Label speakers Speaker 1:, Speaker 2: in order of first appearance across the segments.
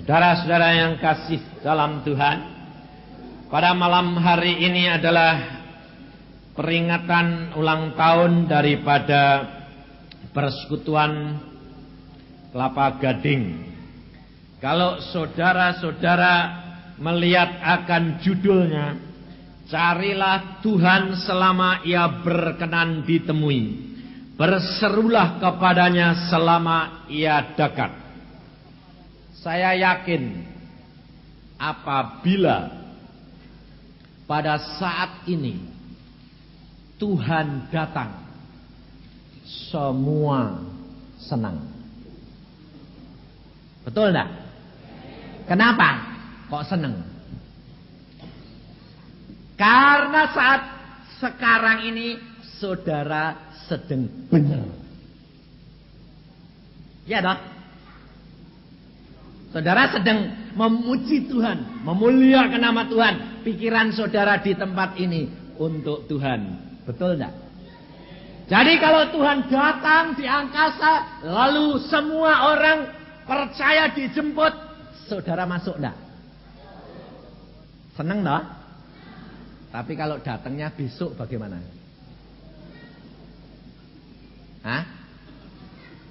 Speaker 1: Saudara-saudara yang kasih dalam Tuhan, pada malam hari ini adalah peringatan ulang tahun daripada Persekutuan Kelapa Gading. Kalau saudara-saudara melihat akan judulnya, carilah Tuhan selama ia berkenan ditemui, berserulah kepadanya selama ia dekat. Saya yakin apabila pada saat ini Tuhan datang, semua senang. Betul enggak? Kenapa kok senang? Karena saat sekarang ini saudara sedang benar. Ya dong? Saudara sedang memuji Tuhan, memuliakan nama Tuhan. Pikiran saudara di tempat ini untuk Tuhan. Betul enggak? Jadi kalau Tuhan datang di angkasa, lalu semua orang percaya dijemput, saudara masuk enggak? Senang enggak? Tapi kalau datangnya besok bagaimana? Hah?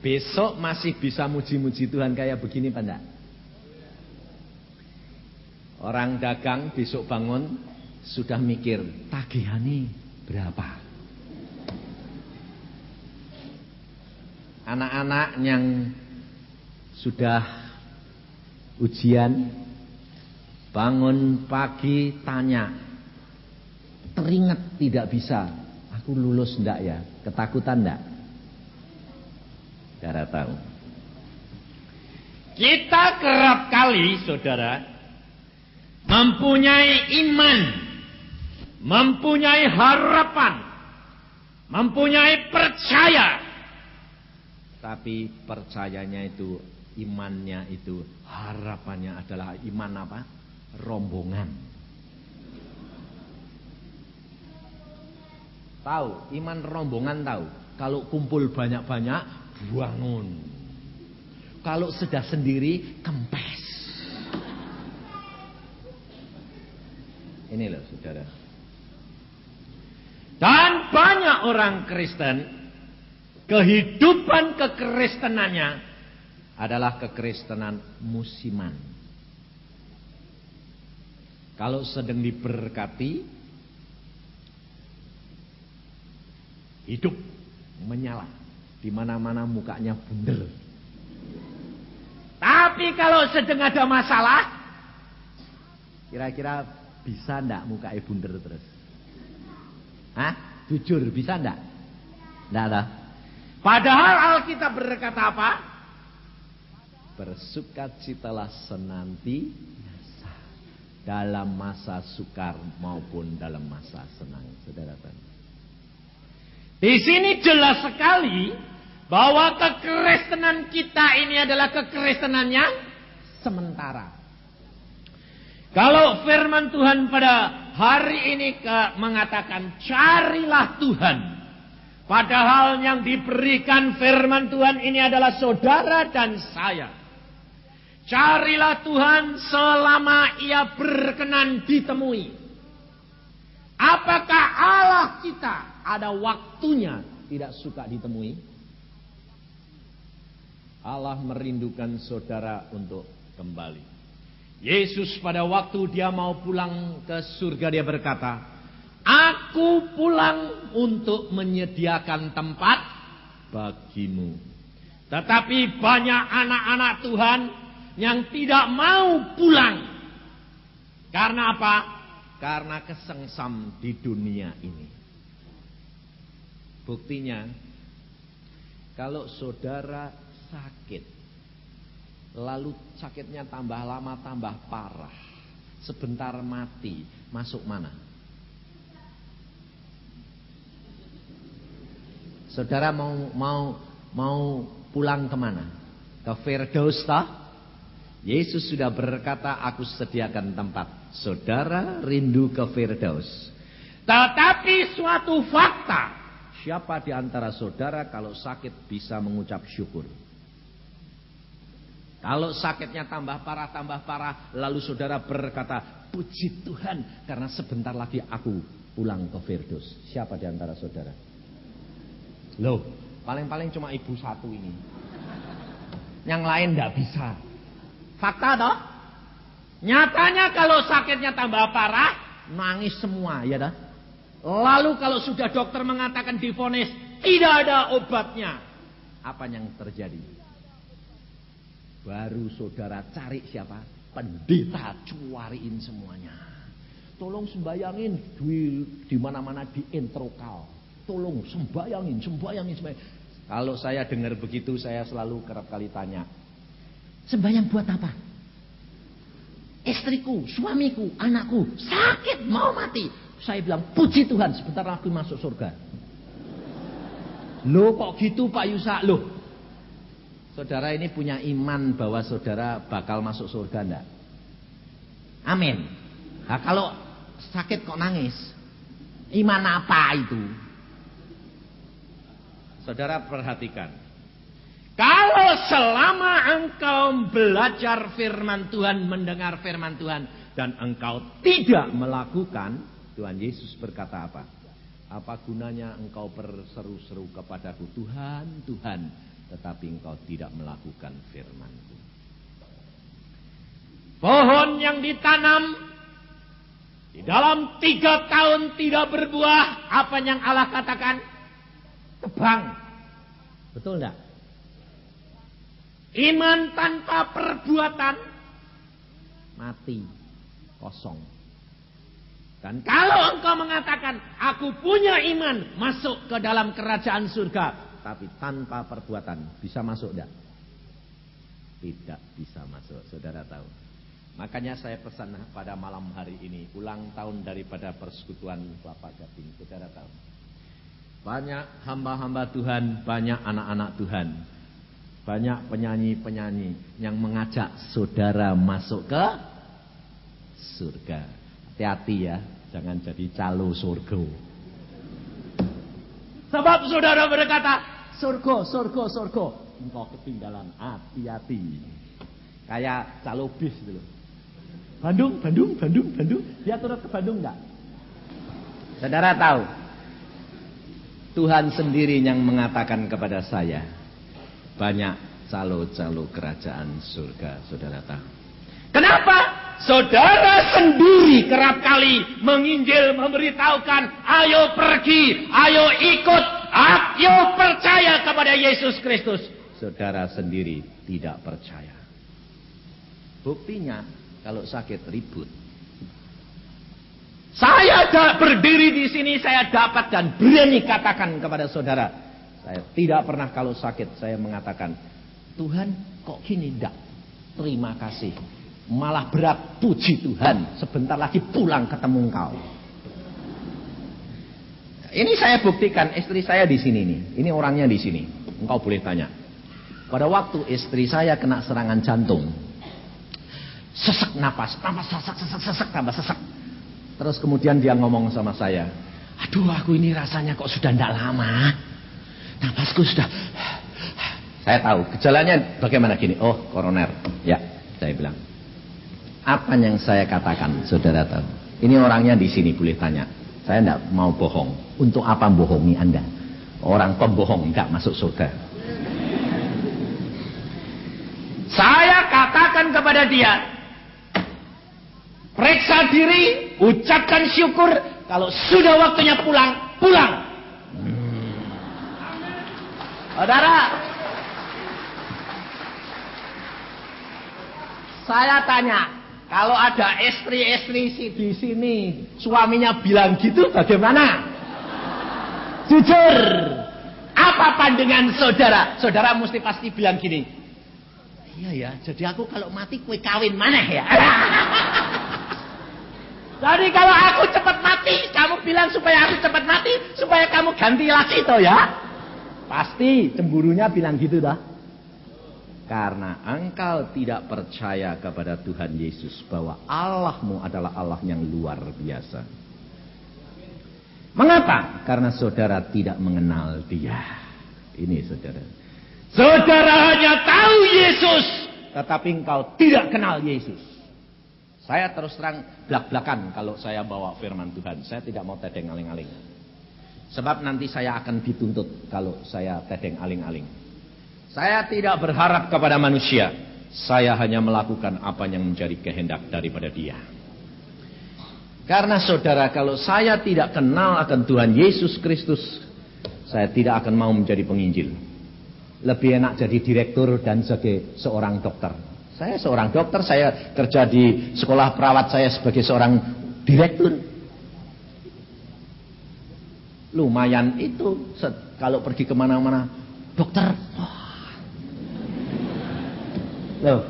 Speaker 1: Besok masih bisa muji-muji Tuhan kayak begini Pak enggak? Orang dagang besok bangun sudah mikir, tagihannya berapa? Anak-anak yang sudah ujian bangun pagi tanya, teringat tidak bisa, aku lulus enggak ya? Ketakutan enggak? Saudara tahu. Kita kerap kali saudara mempunyai iman, mempunyai harapan, mempunyai percaya. Tapi percayanya itu, imannya itu, harapannya adalah iman apa? Rombongan. Tahu, iman rombongan tahu. Kalau kumpul banyak-banyak, bangun. Kalau sudah sendiri, kempes. Ini loh saudara. Dan banyak orang Kristen, kehidupan kekristenannya adalah kekristenan musiman. Kalau sedang diberkati, hidup menyala, di mana-mana mukanya bunder. Tapi kalau sedang ada masalah, kira-kira bisa enggak mukanya bunder terus? Hah? Jujur bisa enggak? Enggak ada. Padahal Alkitab berkata apa? Bersukacitalah senantiasa dalam masa sukar maupun dalam masa senang. Saudara tahu. Di sini jelas sekali bahwa kekristenan kita ini adalah kekristenan yang sementara. Kalau firman Tuhan pada hari ini mengatakan carilah Tuhan. Padahal yang diberikan firman Tuhan ini adalah saudara dan saya. Carilah Tuhan selama ia berkenan ditemui. Apakah Allah kita ada waktunya tidak suka ditemui? Allah merindukan saudara untuk kembali. Yesus pada waktu dia mau pulang ke surga dia berkata, aku pulang untuk menyediakan tempat bagimu. Tetapi banyak anak-anak Tuhan yang tidak mau pulang. Karena apa? Karena kesengsam di dunia ini. Buktinya, kalau saudara sakit, lalu sakitnya tambah lama tambah parah, sebentar mati, masuk mana? Saudara mau pulang kemana? Ke Firdaus toh? Yesus sudah berkata, aku sediakan tempat. Saudara rindu ke Firdaus. Tetapi suatu fakta, siapa di antara saudara kalau sakit bisa mengucap syukur? Kalau sakitnya tambah parah, lalu saudara berkata, puji Tuhan karena sebentar lagi aku pulang ke Firdaus. Siapa di antara saudara? Loh, paling-paling cuma ibu satu ini. Yang lain tidak bisa. Fakta toh? Nyatanya kalau sakitnya tambah parah, nangis semua, ya dah. Lalu kalau sudah dokter mengatakan divonis tidak ada obatnya, apa yang terjadi? Baru saudara cari siapa? Pendeta, cuariin semuanya. Tolong sembayangin di mana-mana di introkal. Tolong sembayangin. Kalau saya dengar begitu, saya selalu kerap kali tanya, sembayang buat apa? Istriku, suamiku, anakku sakit mau mati. Saya bilang, puji Tuhan, sebentar lagi masuk surga. Loh kok gitu Pak Yusa? Loh, saudara ini punya iman bahwa saudara bakal masuk surga enggak? Amin. Nah, kalau sakit kok nangis, iman apa itu? Saudara perhatikan, kalau selama engkau belajar firman Tuhan, mendengar firman Tuhan, dan engkau tidak melakukan, Tuhan Yesus berkata apa? Apa gunanya engkau berseru-seru kepadaku, Tuhan, Tuhan, tetapi engkau tidak melakukan firman-Ku. Pohon yang ditanam di dalam 3 tahun tidak berbuah, apa yang Allah katakan? Tebang. Betul enggak? Iman tanpa perbuatan mati, kosong. Dan kalau engkau mengatakan aku punya iman masuk ke dalam kerajaan surga, tapi tanpa perbuatan, bisa masuk enggak? Tidak bisa masuk, saudara tahu. Makanya saya pesan pada malam hari ini, ulang tahun daripada persekutuan Kelapa Gading, saudara tahu. Banyak hamba-hamba Tuhan, banyak anak-anak Tuhan, banyak penyanyi-penyanyi yang mengajak saudara masuk ke surga. Hati-hati ya, jangan jadi calo surga. Sebab saudara berkata, surga. Engkau ketinggalan, hati-hati. Kayak calo bis gitu. Bandung. Dia turut ke Bandung enggak? Saudara tahu, Tuhan sendiri yang mengatakan kepada saya, banyak calo-calo kerajaan surga, saudara tahu. Kenapa? Saudara sendiri kerap kali menginjil, memberitahukan, ayo pergi, ayo ikut, ayo percaya kepada Yesus Kristus. Saudara sendiri tidak percaya. Buktinya, kalau sakit ribut. Saya berdiri di sini, saya dapat dan berani katakan kepada saudara, saya tidak pernah kalau sakit saya mengatakan, Tuhan kok gini? Enggak. Terima kasih. Malah berat, puji Tuhan, sebentar lagi pulang ketemu engkau. Ini saya buktikan, istri saya di sini nih. Ini orangnya di sini. Engkau boleh tanya. Pada waktu istri saya kena serangan jantung, sesak napas sesak, tambah sesak. Terus kemudian dia ngomong sama saya, aduh aku ini rasanya kok sudah tidak lama, napasku sudah. Saya tahu gejalanya bagaimana gini. Oh, koroner. Ya, saya bilang. Apa yang saya katakan, saudara tahu. Ini orangnya di sini, boleh tanya. Saya tidak mau bohong. Untuk apa bohongi Anda? Orang pembohong tidak masuk surga. Saya katakan kepada dia, periksa diri, ucapkan syukur, kalau sudah waktunya pulang. Saudara, saya tanya, kalau ada istri-istri di sini, suaminya bilang gitu, bagaimana? Jujur, apa pandangan saudara? Saudara mesti pasti bilang gini, iya ya, jadi aku kalau mati kue kawin mana ya? Jadi kalau aku cepat mati, kamu bilang supaya aku cepat mati, supaya kamu ganti laki toh ya? Pasti cemburunya bilang gitu dah. Karena engkau tidak percaya kepada Tuhan Yesus bahwa Allahmu adalah Allah yang luar biasa. Mengapa? Karena saudara tidak mengenal Dia. Ini saudara. Saudara hanya tahu Yesus tetapi engkau tidak kenal Yesus. Saya terus terang belak-belakan kalau saya bawa firman Tuhan. Saya tidak mau tedeng aling-aling. Sebab nanti saya akan dituntut kalau saya tedeng aling-aling. Saya tidak berharap kepada manusia. Saya hanya melakukan apa yang menjadi kehendak daripada Dia. Karena saudara, kalau saya tidak kenal akan Tuhan Yesus Kristus, saya tidak akan mau menjadi penginjil. Lebih enak jadi direktur dan sebagai seorang dokter. Saya seorang dokter, saya kerja di sekolah perawat, saya sebagai seorang direktur. Lumayan itu kalau pergi kemana-mana, dokter. Loh,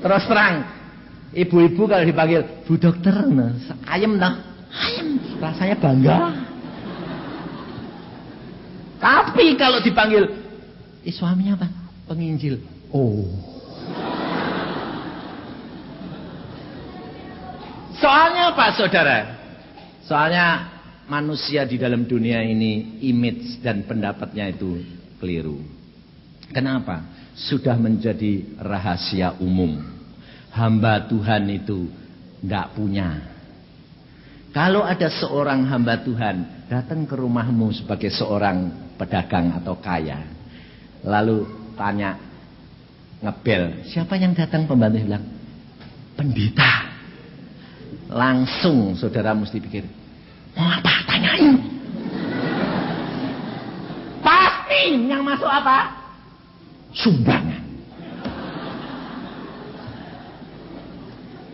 Speaker 1: terus terang, ibu-ibu kalau dipanggil Bu Dokter, ayam dah, ayam, rasanya bangga. Tapi kalau dipanggil, suaminya apa? Penginjil. Oh. Soalnya apa, saudara? Soalnya manusia di dalam dunia ini image dan pendapatnya itu keliru. Kenapa? Sudah menjadi rahasia umum. Hamba Tuhan itu tidak punya. Kalau ada seorang hamba Tuhan datang ke rumahmu sebagai seorang pedagang atau kaya, lalu tanya, ngebel, siapa yang datang? Pembantu bilang, pendeta. Langsung saudara mesti pikir, mau apa? Tanyain. Pasti yang masuk apa? Sumbangan.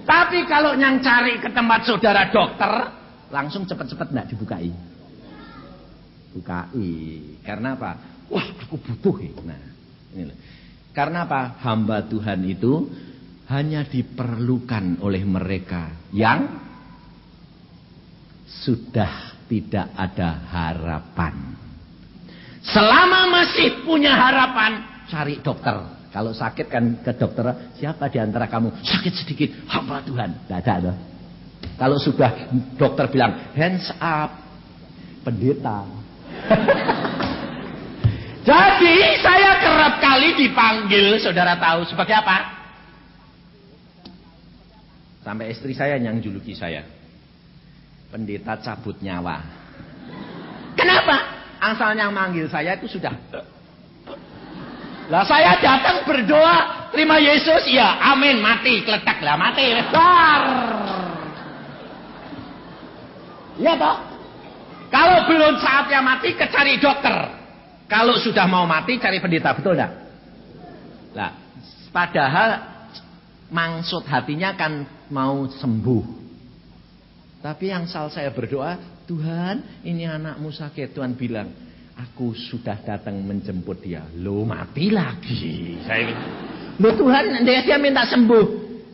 Speaker 1: Tapi kalau yang cari ke tempat saudara dokter, langsung cepat-cepat enggak dibukai. Bukai. Karena apa? Wah, aku butuh. Nah, ini. Karena apa? Hamba Tuhan itu hanya diperlukan oleh mereka yang sudah tidak ada harapan. Selama masih punya harapan, cari dokter. Kalau sakit kan ke dokter. Siapa di antara kamu sakit sedikit? Hamba Tuhan. Tidak ada. Kalau sudah dokter bilang hands up, pendeta. Jadi saya kerap kali dipanggil, saudara tahu sebagai apa? Sampai istri saya yang juluki saya, pendeta cabut nyawa. Kenapa? Asalnya manggil saya itu sudah. Lah saya datang berdoa, terima Yesus, ya amin, mati, keletak lah, mati, besar. Iya toh? Kalau belum saatnya mati, cari dokter. Kalau sudah mau mati, cari pendeta, betul enggak? Lah, padahal maksud hatinya kan mau sembuh. Tapi yang saya berdoa, Tuhan, ini anakmu sakit. Tuhan bilang, aku sudah datang menjemput dia. Loh, mati lagi. Loh Tuhan, dia minta sembuh.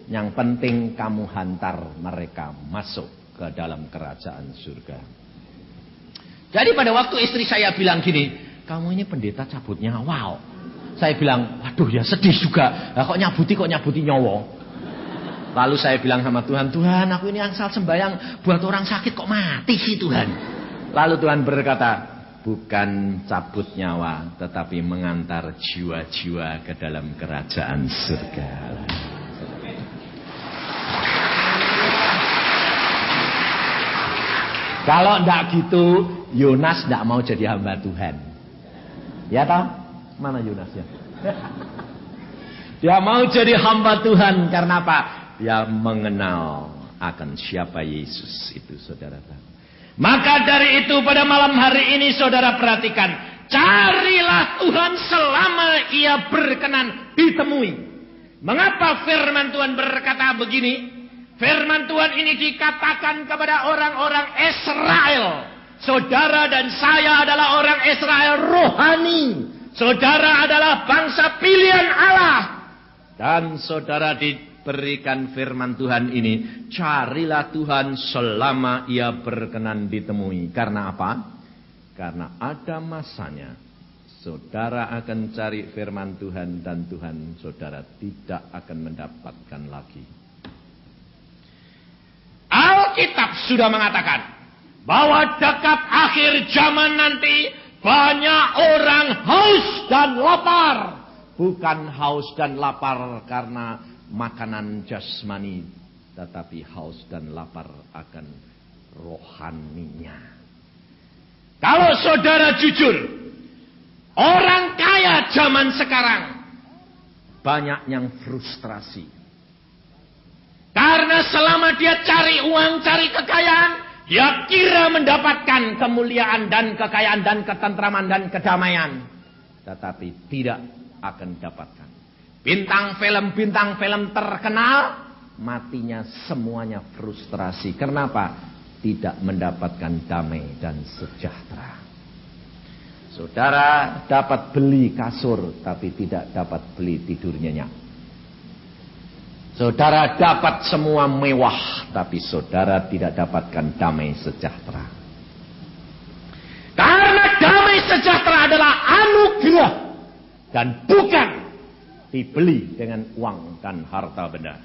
Speaker 1: Yang penting kamu hantar mereka masuk ke dalam kerajaan surga. Jadi pada waktu istri saya bilang gini, kamu ini pendeta cabut nyawa. Wow. Saya bilang, waduh ya sedih juga. Nah, kok nyabuti nyawa. Lalu saya bilang sama Tuhan, Tuhan aku ini asal sembahyang buat orang sakit kok mati sih Tuhan. Lalu Tuhan berkata, bukan cabut nyawa, tetapi mengantar jiwa-jiwa ke dalam kerajaan surga. Kalau enggak gitu, Yonas enggak mau jadi hamba Tuhan. Ya toh? Mana Yonas ya? Dia mau jadi hamba Tuhan karena apa? Dia mengenal akan siapa Yesus itu, saudara tahu. Maka dari itu pada malam hari ini saudara perhatikan, carilah Tuhan selama ia berkenan ditemui. Mengapa firman Tuhan berkata begini? Firman Tuhan ini dikatakan kepada orang-orang Israel. Saudara dan saya adalah orang Israel rohani. Saudara adalah bangsa pilihan Allah. Dan saudara diberikan firman Tuhan ini, carilah Tuhan selama ia berkenan ditemui. Karena apa? Karena ada masanya saudara akan cari firman Tuhan dan Tuhan saudara tidak akan mendapatkan lagi. Alkitab sudah mengatakan bahwa dekat akhir zaman nanti banyak orang haus dan lapar. bukan haus dan lapar karena makanan jasmani, tetapi haus dan lapar akan rohaninya. Kalau saudara jujur, orang kaya zaman sekarang banyak yang frustrasi. Karena selama dia cari uang, cari kekayaan, dia kira mendapatkan kemuliaan dan kekayaan dan ketentraman dan kedamaian. Tetapi tidak akan dapatkan. Bintang film terkenal, matinya semuanya frustrasi. Kenapa? Tidak mendapatkan damai dan sejahtera. Saudara dapat beli kasur, tapi tidak dapat beli tidur nyenyak. Saudara dapat semua mewah, tapi saudara tidak dapatkan damai sejahtera. Karena damai sejahtera adalah anugerah dan bukan dibeli dengan uang dan harta benda.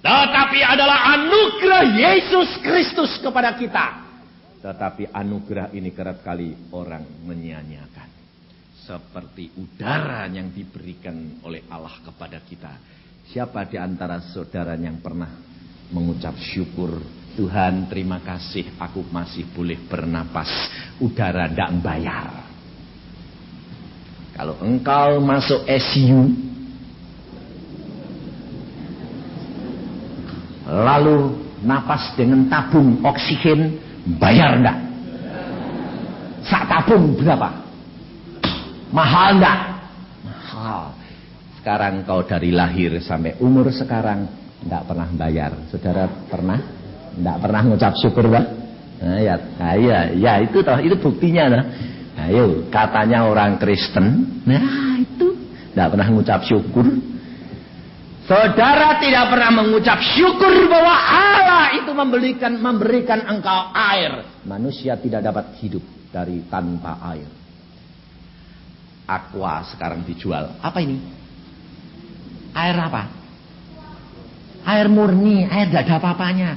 Speaker 1: Tetapi adalah anugerah Yesus Kristus kepada kita. Tetapi anugerah ini kerap kali orang menyia-nyiakan. Seperti udara yang diberikan oleh Allah kepada kita. Siapa di antara saudara yang pernah mengucap syukur, Tuhan terima kasih aku masih boleh bernapas, udara tidak bayar. Kalau engkau masuk ICU, lalu napas dengan tabung oksigen, bayar enggak? Sak tabung berapa? Mahal enggak? Mahal. Sekarang kau dari lahir sampai umur sekarang enggak pernah bayar. Saudara pernah? Enggak pernah ngucap syukur, Pak? Nah, ya itu toh, itu buktinya toh. Ayo, katanya orang Kristen, nah itu enggak pernah ngucap syukur. Saudara tidak pernah mengucap syukur bahwa Allah itu memberikan engkau air. Manusia tidak dapat hidup dari tanpa air. Aqua sekarang dijual. Apa ini? Air apa? Air murni, air tidak ada apa-apanya.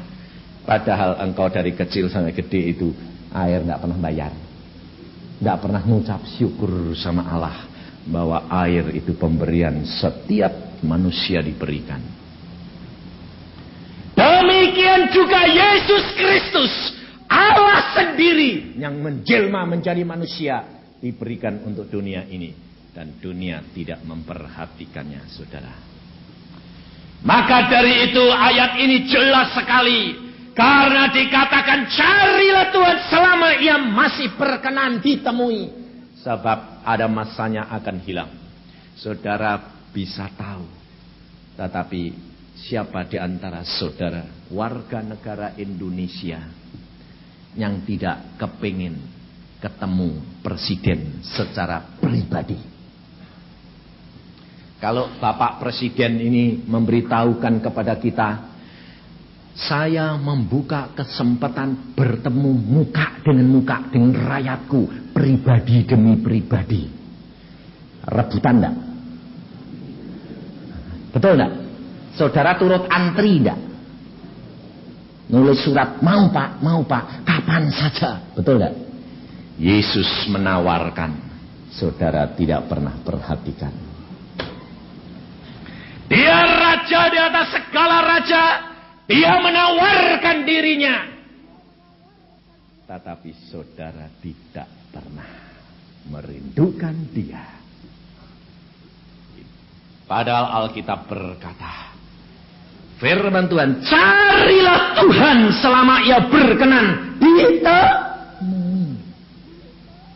Speaker 1: Padahal engkau dari kecil sampai gede itu air tidak pernah bayar. Tidak pernah mengucap syukur sama Allah bahwa air itu pemberian setiap manusia diberikan. Demikian juga Yesus Kristus, Allah sendiri yang menjelma menjadi manusia, diberikan untuk dunia ini. Dan dunia tidak memperhatikannya, saudara. Maka dari itu ayat ini jelas sekali. Karena dikatakan carilah Tuhan selama ia masih berkenan ditemui. Sebab ada masanya akan hilang. Saudara bisa tahu. Tetapi siapa di antara saudara warga negara Indonesia yang tidak kepingin ketemu presiden secara pribadi? Kalau Bapak Presiden ini memberitahukan kepada kita, saya membuka kesempatan bertemu muka dengan rakyatku, pribadi demi pribadi. Rebutan enggak? Betul enggak? Saudara turut antri enggak? Nulis surat, mau pak, kapan saja. Betul enggak? Yesus menawarkan, saudara tidak pernah perhatikan. Dia raja di atas segala raja. Dia menawarkan dirinya. Tetapi saudara tidak pernah merindukan dia. Padahal Alkitab berkata, firman Tuhan, carilah Tuhan selama ia berkenan ditemui.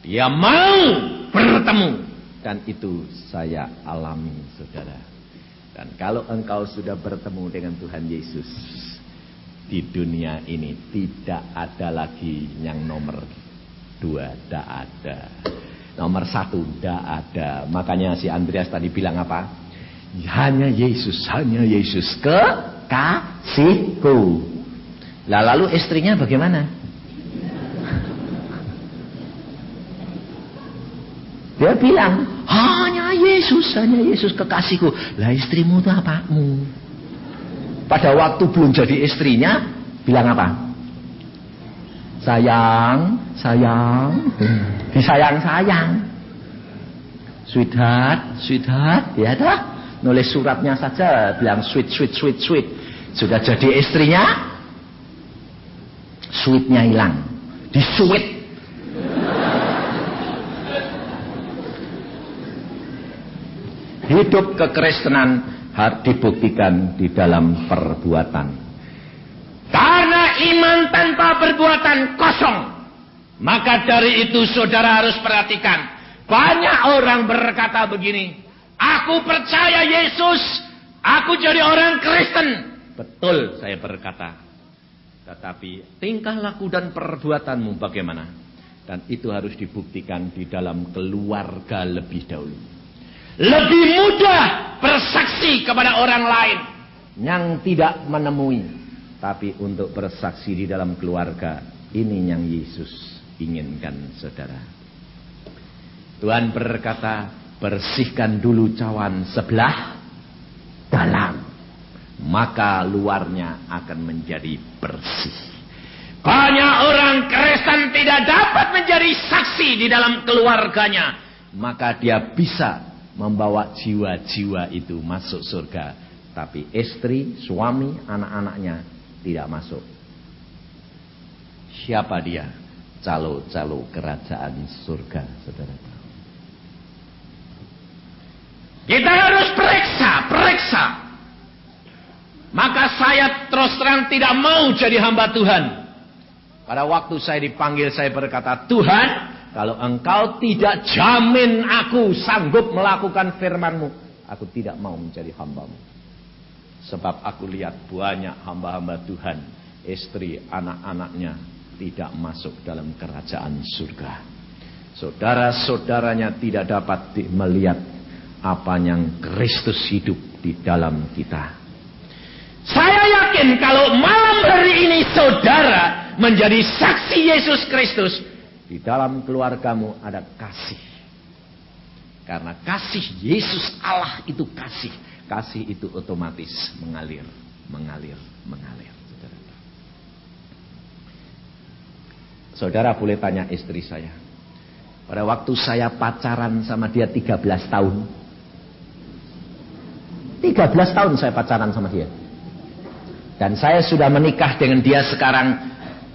Speaker 1: Dia mau bertemu. Dan itu saya alami, saudara. Dan kalau engkau sudah bertemu dengan Tuhan Yesus, di dunia ini tidak ada lagi yang nomor 2, tidak ada. Nomor 1, tidak ada. Makanya si Andreas tadi bilang apa? Hanya Yesus kekasihku. Lah lalu istrinya bagaimana? Dia bilang, hanya Yesus kekasihku. Lah istrimu itu apamu? Pada waktu belum jadi istrinya, bilang apa? Sayang, disayang-sayang. Sweetheart, ya dah. Nulis suratnya saja bilang sweet. Sudah jadi istrinya, sweetnya hilang, disuit. Hidup kekristenan harus dibuktikan di dalam perbuatan. Karena iman tanpa perbuatan kosong. Maka dari itu saudara harus perhatikan. Banyak orang berkata begini, aku percaya Yesus, aku jadi orang Kristen. Betul saya berkata. Tetapi tingkah laku dan perbuatanmu bagaimana? Dan itu harus dibuktikan di dalam keluarga lebih dahulu. Lebih mudah bersaksi kepada orang lain yang tidak menemui. Tapi untuk bersaksi di dalam keluarga, ini yang Yesus inginkan saudara. Tuhan berkata, bersihkan dulu cawan sebelah dalam, maka luarnya akan menjadi bersih. Banyak orang Kristen tidak dapat menjadi saksi di dalam keluarganya, maka dia bisa membawa jiwa-jiwa itu masuk surga, tapi istri, suami, anak-anaknya tidak masuk. Siapa dia? Calo-calo kerajaan surga, saudara. Kita harus periksa. Maka saya terus terang tidak mau jadi hamba Tuhan. Pada waktu saya dipanggil, saya berkata, Tuhan, kalau engkau tidak jamin aku sanggup melakukan firman-Mu, aku tidak mau menjadi hamba-Mu. Sebab aku lihat banyak hamba-hamba Tuhan, istri, anak-anaknya tidak masuk dalam kerajaan surga. Saudara-saudaranya tidak dapat melihat apa yang Kristus hidup di dalam kita. Saya yakin kalau malam hari ini saudara menjadi saksi Yesus Kristus, di dalam keluargamu ada kasih. Karena kasih Yesus Allah itu kasih. Kasih itu otomatis mengalir. Saudara boleh tanya istri saya. Pada waktu saya pacaran sama dia 13 tahun. 13 tahun saya pacaran sama dia. Dan saya sudah menikah dengan dia sekarang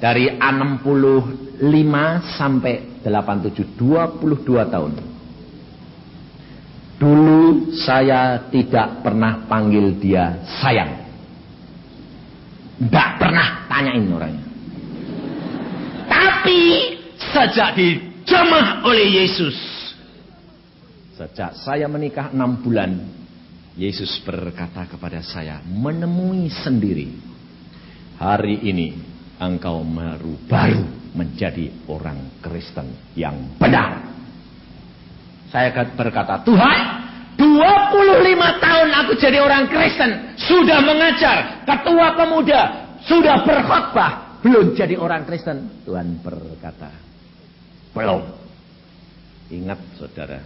Speaker 1: dari 65 sampai 87, 22 tahun. Dulu saya tidak pernah panggil dia sayang. Tidak pernah tanyain orangnya. Tapi sejak dijamah oleh Yesus, sejak saya menikah 6 bulan, Yesus berkata kepada saya, menemui sendiri, hari ini engkau baru menjadi orang Kristen yang benar. Saya berkata, Tuhan, 25 tahun aku jadi orang Kristen, sudah mengajar, ketua pemuda, sudah berkhotbah, belum jadi orang Kristen. Tuhan berkata, belum. Ingat saudara.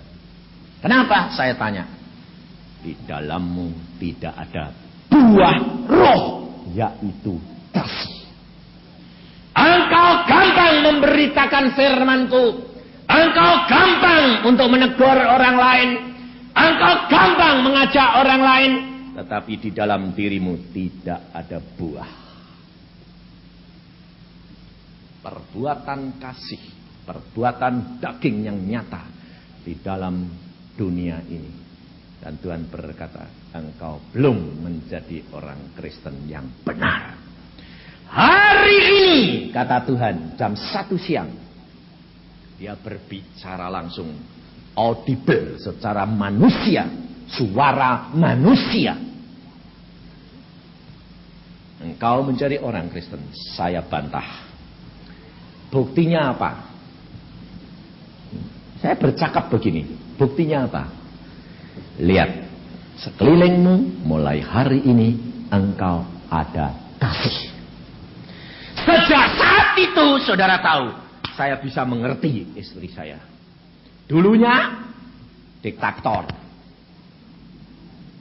Speaker 1: Kenapa? Saya tanya. Di dalammu tidak ada buah roh, yaitu kasih. Engkau gampang memberitakan firman-Ku. Engkau gampang untuk menegur orang lain. Engkau gampang mengajak orang lain. Tetapi di dalam dirimu tidak ada buah. Perbuatan kasih, perbuatan daging yang nyata di dalam dunia ini. Dan Tuhan berkata, engkau belum menjadi orang Kristen yang benar. Hari ini, kata Tuhan, jam 1 siang, dia berbicara langsung, audible, secara manusia, suara manusia. Engkau menjadi orang Kristen, saya bantah. Buktinya apa? Saya bercakap begini, buktinya apa? Lihat, sekelilingmu mulai hari ini engkau ada kasih. Sejak saat itu saudara tahu, saya bisa mengerti istri saya. Dulunya diktator.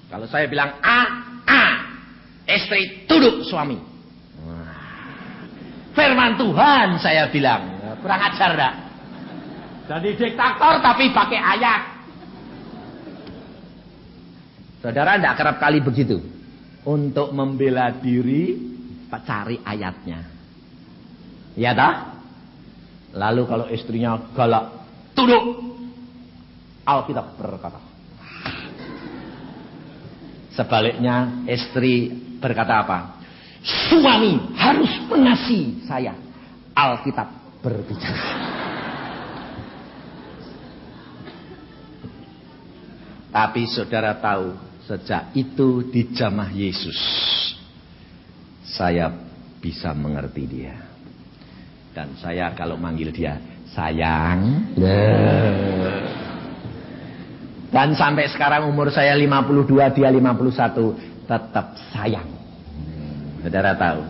Speaker 1: Kalau saya bilang A, istri tunduk suami. Firman Tuhan saya bilang, kurang ajar enggak? Jadi diktator tapi pakai ayat. Saudara tidak kerap kali begitu. Untuk membela diri, cari ayatnya. Ya tak? Lalu kalau istrinya galak, tunduk. Alkitab berkata. Sebaliknya istri berkata apa? Suami harus mengasihi saya. Alkitab berbicara. Tapi saudara tahu, sejak itu di jamah Yesus, saya bisa mengerti dia. Dan saya kalau manggil dia, sayang. Dan sampai sekarang umur saya 52, dia 51, tetap sayang. Saudara tahu,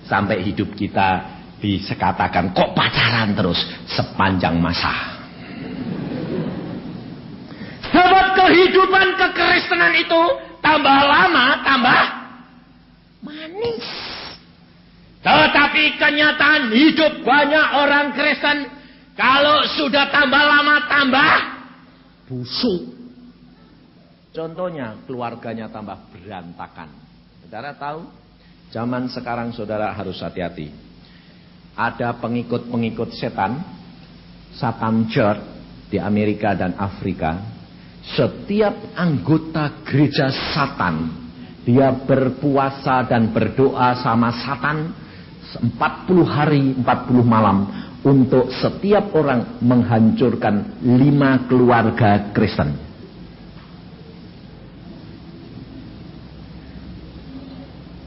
Speaker 1: sampai hidup kita disekatakan kok pacaran terus sepanjang masa. Sebab kehidupan kekristenan itu tambah lama tambah manis. Tetapi kenyataan hidup banyak orang Kristen, kalau sudah tambah lama tambah busuk. Contohnya keluarganya tambah berantakan. Saudara tahu, zaman sekarang saudara harus hati-hati. Ada pengikut-pengikut setan, Satan Church di Amerika dan Afrika. Setiap anggota gereja Satan, dia berpuasa dan berdoa sama Satan 40 hari 40 malam untuk setiap orang menghancurkan 5 keluarga Kristen.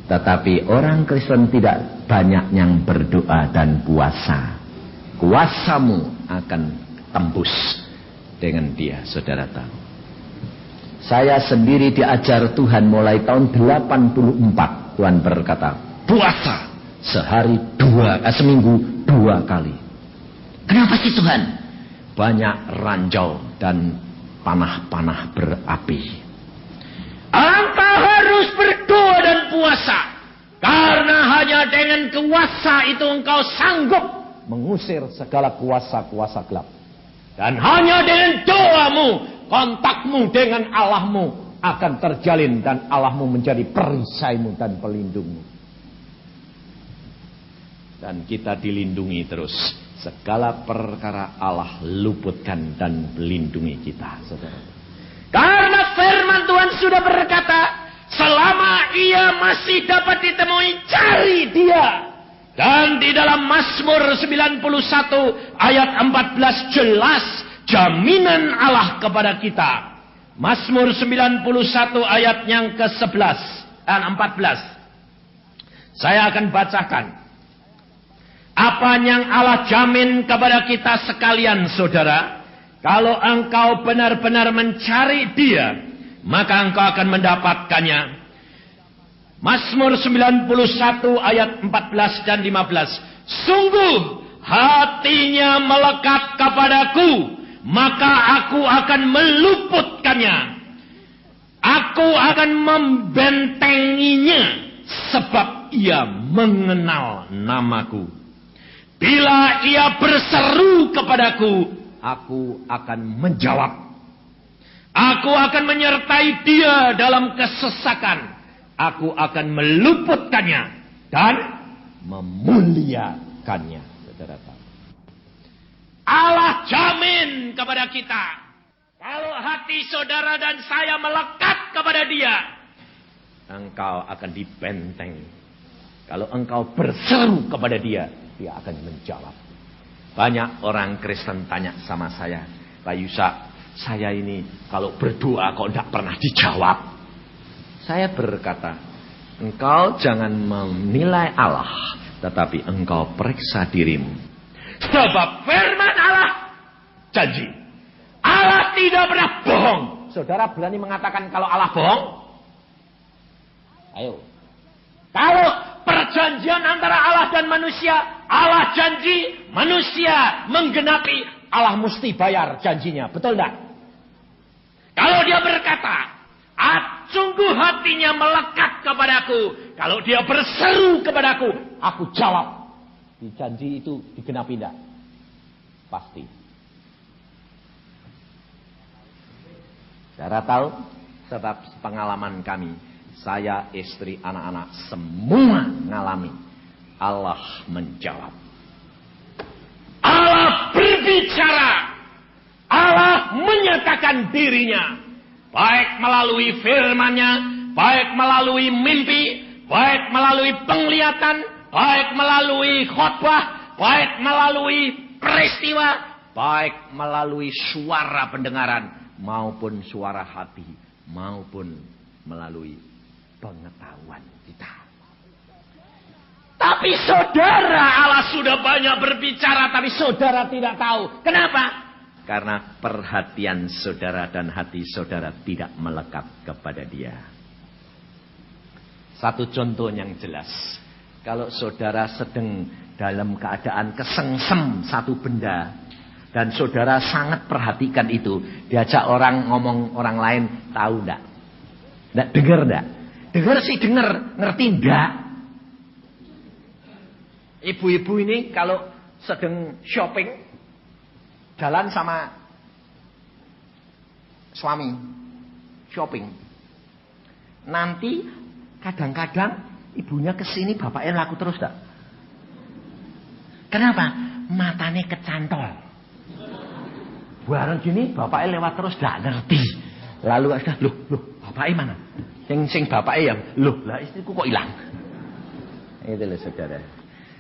Speaker 1: Tetapi orang Kristen tidak banyak yang berdoa dan puasa. Kuasamu akan tembus dengan dia, saudara tahu. Saya sendiri diajar Tuhan mulai tahun 84. Tuhan berkata, puasa seminggu 2 kali. Kenapa sih Tuhan? Banyak ranjau dan panah-panah berapi. Engkau harus berdoa dan puasa. Karena hanya dengan kuasa itu engkau sanggup mengusir segala kuasa-kuasa gelap. Dan hanya dengan doamu, kontakmu dengan Allahmu akan terjalin. Dan Allahmu menjadi perisaimu dan pelindungmu. Dan kita dilindungi terus. Segala perkara Allah luputkan dan melindungi kita, saudara. Karena firman Tuhan sudah berkata, selama ia masih dapat ditemui, cari dia. Dan di dalam Mazmur 91 ayat 14 jelas jaminan Allah kepada kita. Mazmur 91 ayat yang ke-11 dan 14. Saya akan bacakan. Apa yang Allah jamin kepada kita sekalian, saudara? Kalau engkau benar-benar mencari dia, maka engkau akan mendapatkannya. Mazmur 91 ayat 14 dan 15. Sungguh hatinya melekat kepadaku, maka aku akan meluputkannya. Aku akan membentenginya, sebab ia mengenal namaku. Bila ia berseru kepadaku, aku akan menjawab. Aku akan menyertai dia dalam kesesakan. Aku akan meluputkannya dan memuliakannya. Saudara tahu, Allah jamin kepada kita, kalau hati saudara dan saya melekat kepada dia, engkau akan dibenteng. Kalau engkau berseru kepada dia, dia akan menjawab. Banyak orang Kristen tanya sama saya, Pak Yusak, saya ini kalau berdoa kok tidak pernah dijawab. Saya berkata, engkau jangan menilai Allah, tetapi engkau periksa dirimu. Sebab firman Allah janji, Allah tidak pernah bohong. Saudara berani mengatakan kalau Allah bohong? Ayo. Kalau perjanjian antara Allah dan manusia, Allah janji, manusia menggenapi, Allah mesti bayar janjinya. Betul tidak? Kalau dia berkata, sungguh hatinya melekat kepadaku, kalau dia berseru kepadaku, aku jawab. Di janji itu digenapi tidak? Pasti. Saudara tahu, Sebab pengalaman kami, saya, istri, anak-anak, semua ngalami. Allah menjawab. Allah berbicara. Allah menyatakan dirinya. Baik melalui firman-Nya, baik melalui mimpi, baik melalui penglihatan, baik melalui khotbah, baik melalui peristiwa, baik melalui suara pendengaran, maupun suara hati, maupun melalui pengetahuan kita. Tapi saudara, Allah sudah banyak berbicara, tapi saudara tidak tahu. Kenapa? Karena perhatian saudara dan hati saudara tidak melekat kepada Dia. Satu contoh yang jelas. Kalau saudara sedang dalam keadaan kesengsem satu benda, dan saudara sangat perhatikan itu, diajak orang ngomong orang lain, tahu enggak? Enggak dengar enggak? Dengar sih dengar, ngerti enggak? Ibu-ibu ini kalau sedang shopping, jalan sama suami, shopping. Nanti kadang-kadang ibunya kesini, bapaknya laku terus enggak? Kenapa? Matanya kecantol. Bareng gini, bapaknya lewat terus enggak ngerti. Lalu sudah, loh, bapaknya mana? Sing bapaknya yang, loh, lah istriku kok hilang? Itu loh saudara.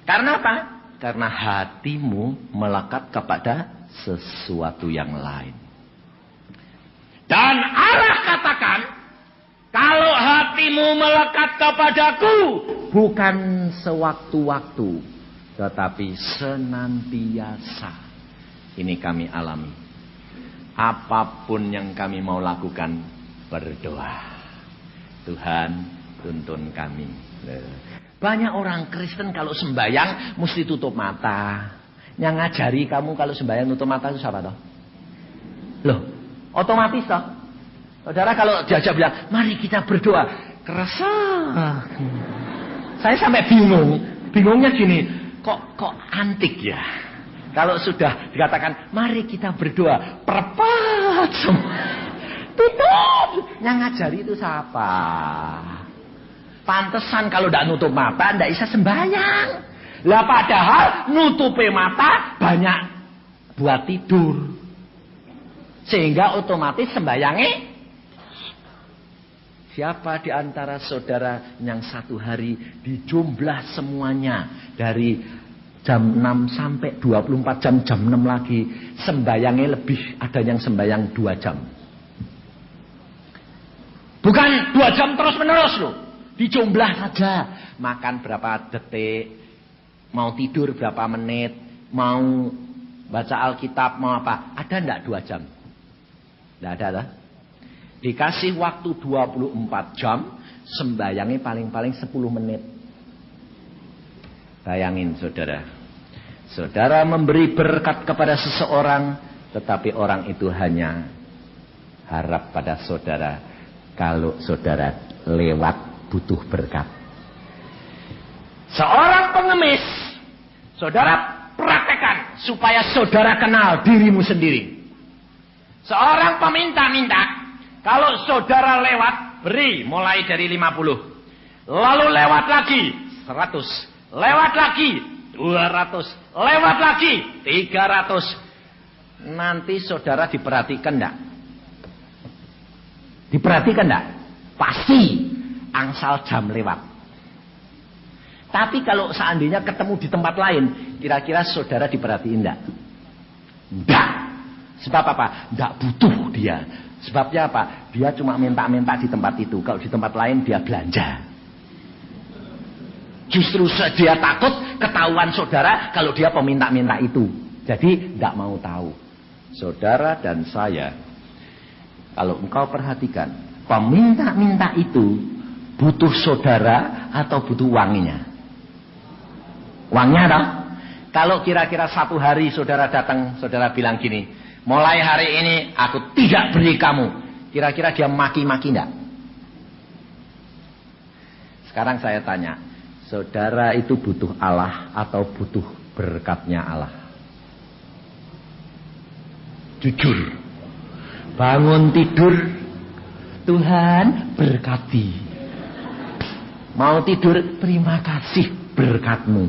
Speaker 1: Karena apa? Karena hatimu melekat kepada sesuatu yang lain. Dan Allah katakan, kalau hatimu melekat kepadaku, bukan sewaktu-waktu, tetapi senantiasa. Ini kami alami. Apapun yang kami mau lakukan, berdoa. Tuhan, tuntun kami. Banyak orang Kristen kalau sembahyang mesti tutup mata. Yang ngajari kamu kalau sembahyang tutup mata itu siapa toh? Loh, otomatis toh. Saudara kalau diajak bilang, mari kita berdoa, kerasa. Saya sampai bingung. Bingungnya gini, kok antik ya. Kalau sudah dikatakan, mari kita berdoa, perpat semua. Tutup. Yang ngajari itu siapa? Pantesan kalau tidak nutup mata, tidak bisa sembahyang. Lah padahal nutupi mata banyak buat tidur. Sehingga otomatis sembahyangnya. Siapa di antara saudara yang satu hari dijumlah semuanya dari jam 6 sampai 24 jam, jam 6 lagi. Sembahyangnya lebih, ada yang sembahyang 2 jam. Bukan 2 jam terus menerus loh. Dijumlah saja. Makan berapa detik, mau tidur berapa menit, mau baca Alkitab, mau apa. Ada enggak 2 jam? Enggak ada lah. Dikasih waktu 24 jam, sembayangnya paling-paling 10 menit. Bayangin saudara. Saudara memberi berkat kepada seseorang, tetapi orang itu hanya harap pada saudara kalau saudara lewat butuh berkat. Seorang pengemis, saudara praktekkan supaya saudara kenal dirimu sendiri. Seorang peminta-minta, kalau saudara lewat, beri mulai dari 50. Lalu lewat lagi 100. Lewat lagi 200. Lewat lagi 300. Nanti saudara diperhatikan enggak? Diperhatikan enggak? Pasti angsal jam lewat. Tapi kalau seandainya ketemu di tempat lain, kira-kira saudara diperhatiin enggak? Enggak. Sebab apa? Enggak butuh dia. Sebabnya apa? Dia cuma minta-minta di tempat itu. Kalau di tempat lain dia belanja. Justru dia takut ketahuan saudara kalau dia peminta-minta itu. Jadi enggak mau tahu. Saudara dan saya, kalau engkau perhatikan, peminta-minta itu butuh saudara atau butuh uangnya? Uangnya toh? Kalau kira-kira 1 hari saudara datang, saudara bilang gini, mulai hari ini aku tidak beri kamu. Kira-kira dia maki-maki enggak? Sekarang saya tanya, saudara itu butuh Allah atau butuh berkatnya Allah? Jujur. Bangun tidur, Tuhan berkati. Mau tidur, terima kasih berkat-Mu.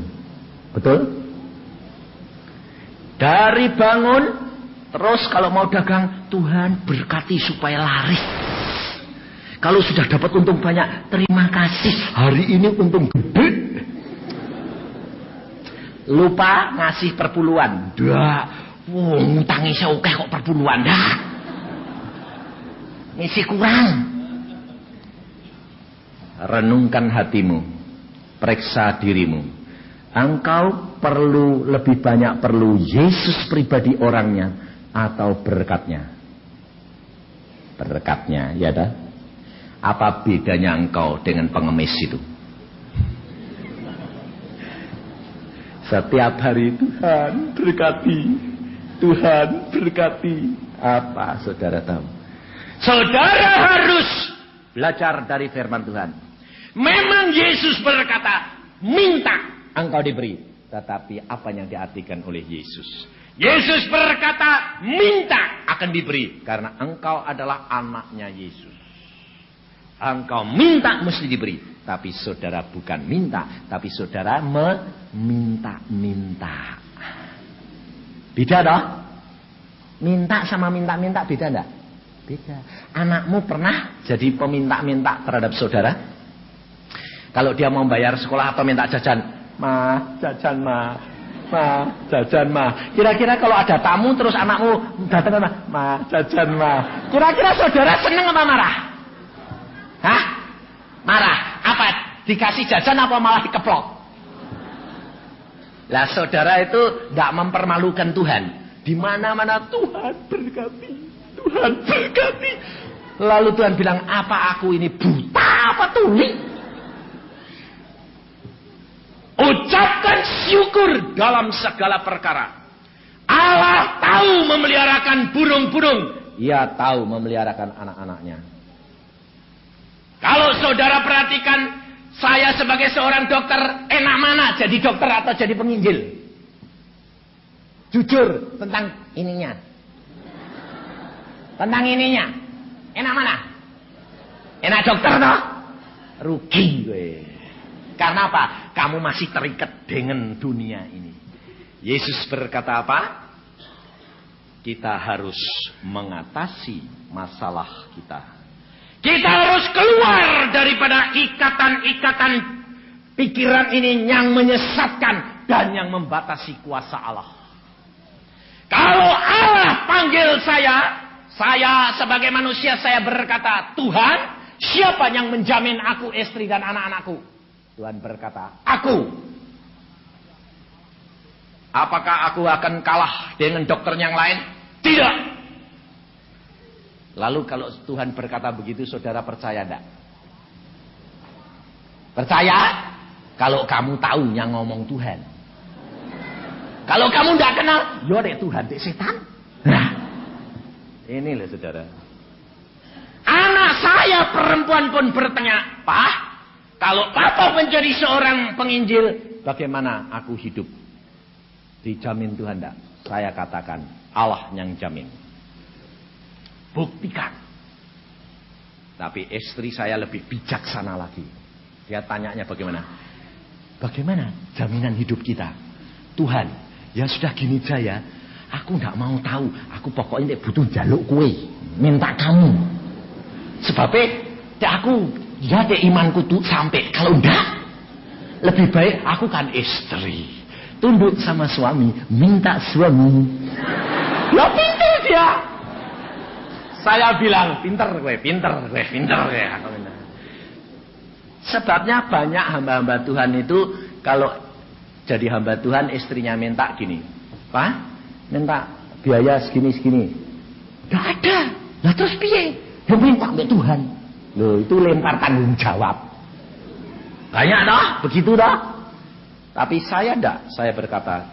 Speaker 1: Betul? Dari bangun, terus kalau mau dagang, Tuhan berkati supaya laris. Kalau sudah dapat untung banyak, terima kasih, hari ini untung gede. Lupa ngasih perpuluhan. Ngutangi seokeh kok perpuluhan dah. Ngisi kurang. Renungkan hatimu, periksa dirimu. Engkau lebih banyak perlu Yesus pribadi orangnya atau berkatnya? Berkatnya, ya dah. Apa bedanya engkau dengan pengemis itu? Setiap hari Tuhan berkati, Tuhan berkati. Apa saudara tahu? Saudara harus belajar dari firman Tuhan. Memang Yesus berkata, minta engkau diberi. Tetapi apa yang diartikan oleh Yesus? Yesus berkata, minta akan diberi. Karena engkau adalah anaknya Yesus. Engkau minta mesti diberi. Tapi saudara bukan minta, tapi saudara meminta-minta. Beda toh? Minta sama minta-minta beda enggak? Beda. Anakmu pernah jadi peminta-minta terhadap saudara? Kalau dia mau bayar sekolah atau minta jajan, jajan jajan Kira-kira kalau ada tamu terus anakmu datang jajan Kira-kira saudara seneng apa marah? Hah? Marah. Apa? Dikasih jajan apa malah dikeplok? Lah saudara itu tidak mempermalukan Tuhan. Di mana-mana Tuhan berkati. Tuhan berkati. Lalu Tuhan bilang, apa aku ini buta apa tuli? Ucapkan syukur dalam segala perkara. Allah tahu memeliharakan burung-burung. Ia tahu memeliharakan anak-anaknya. Kalau saudara perhatikan, saya sebagai seorang dokter, enak mana jadi dokter atau jadi penginjil? Jujur tentang ininya. Tentang ininya. Enak mana? Enak dokter toh? Rugi gue. Karena apa? Kamu masih terikat dengan dunia ini. Yesus berkata apa? Kita harus mengatasi masalah kita. Kita harus keluar daripada ikatan-ikatan pikiran ini yang menyesatkan dan yang membatasi kuasa Allah. Kalau Allah panggil saya sebagai manusia saya berkata, Tuhan, siapa yang menjamin aku, istri dan anak-anakku? Tuhan berkata, aku. Apakah aku akan kalah dengan dokter yang lain? Tidak. Lalu kalau Tuhan berkata begitu, saudara percaya enggak? Percaya? Kalau kamu tahu yang ngomong Tuhan. Kalau kamu enggak kenal, ya dek Tuhan, dek setan. Nah, ini loh saudara. Anak saya perempuan pun bertanya, Pak, kalau Papa menjadi seorang penginjil, bagaimana aku hidup? Dijamin Tuhan enggak? Saya katakan, Allah yang jamin. Buktikan. Tapi istri saya lebih bijaksana lagi. Dia tanyanya bagaimana? Bagaimana jaminan hidup kita? Tuhan, ya sudah gini aja. Aku tidak mau tahu. Aku pokoknya butuh jaluk kue. Minta kamu. Sebabnya aku ya imanku tuh sampai. Kalau enggak, lebih baik aku kan istri. Tunduk sama suami. Minta suami. Lo pintar dia. Saya bilang, pinter gue. Sebabnya banyak hamba-hamba Tuhan itu, kalau jadi hamba Tuhan, istrinya minta gini. Pak, minta biaya segini-segini. Gak ada. Lah terus piye? Yang minta ke Tuhan. Loh, itu lempar tanggung jawab. Banyak dah, begitu dah. Tapi saya enggak.